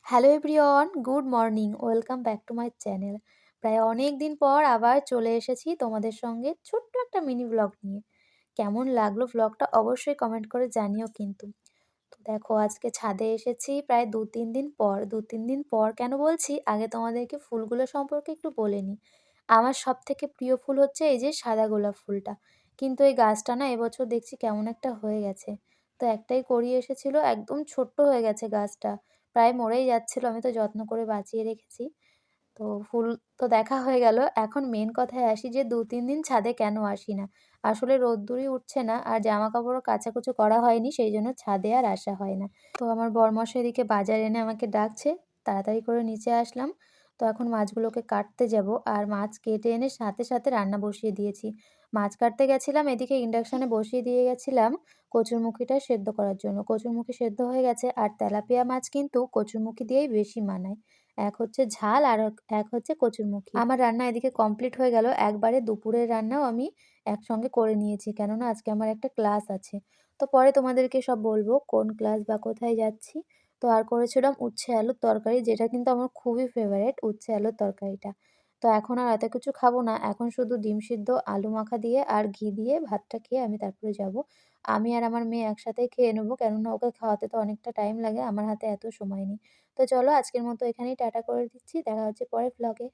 Hello everyone, good morning. Welcome back to my channel. প্রায় অনেক দিন পর আবার চলে এসেছি তোমাদের সঙ্গে ছোট্ট একটা মিনি ব্লগ নিয়ে। কেমন লাগলো ব্লগটা অবশ্যই কমেন্ট করে জানিও কিন্তু। তো দেখো আজকে ছাদে এসেছি প্রায় ২-৩ দিন পর। ২-৩ দিন পর কেন বলছি, আগে তোমাদেরকে ফুলগুলো সম্পর্কে একটু বলে নিই। আমার সবথেকে প্রিয় ফুল হচ্ছে এই যে সাদা গোলাপ ফুলটা। কিন্তু এই গাছটা না এবছর দেখছি কেমন একটা হয়ে গেছে। তো একটাই কড়ি এসেছিল, একদম ছোট্ট হয়ে গেছে গাছটা। প্রায় মরেই যাচ্ছিল, আমি তো যত্ন করে বাঁচিয়ে রেখেছি। তো ফুল তো দেখা হয়ে গেল। এখন মেইন কথায় আসি যে ২-৩ দিন ছাদে কেন আসি না। আসলে রোদ্দুরই উঠছে না আর জামাকাপড়ও কাচাকুচি করা হয়নি, সেইজন্য ছাদে আর আসা হয় না। তো আমার বরমশাই এদিকে বাজার এনে আমাকে ডাকছে। তাড়াতাড়ি করে নিচে আসলাম। তো এখন মাছগুলোকে কাটতে যাবো আর মাছ কেটে এনে সাথে, সাথে রান্না বসিয়ে দিয়েছি। মাছ কাটতে গেছিলাম, এদিকে ইন্ডাকশনে বসিয়ে দিয়ে গেছিলাম কচুরমুখিটা সেদ্ধ করার জন্য। কচুরমুখি সেদ্ধ হয়ে গেছে আর তেলাপিয়া মাছ কিন্তু কচুরমুখি দিয়েই বেশি মানায়। এক হচ্ছে ঝাল আর এক হচ্ছে কচুরমুখি। আমার রান্না এদিকে কমপ্লিট হয়ে গেল। একবারে দুপুরের রান্নাও আমি একসঙ্গে করে নিয়েছি। কেননা আজকে আমার একটা ক্লাস আছে। তো পরে তোমাদেরকে সব বলবো কোন ক্লাস বা কোথায় যাচ্ছি। তো আর করেছিলাম উচ্ছে আলুর তরকারি, যেটা কিন্তু আমার খুবই ফেভারিট উচ্ছে আলুর তরকারিটা। তো এখন আর এত কিছু খাবো না। এখন শুধু ডিম সিদ্ধ, আলু মাখা দিয়ে আর ঘি দিয়ে ভাতটা খেয়ে আমি তারপরে যাবো। আমি আর আমার মেয়ে একসাথেই খেয়ে নেবো। কেননা ওকে খাওয়াতে তো অনেকটা টাইম লাগে। আমার হাতে এত সময় নেই। তো চলো আজকের মতো এখানেই টাটা করে দিচ্ছি। দেখা হচ্ছে পরের ভ্লগে।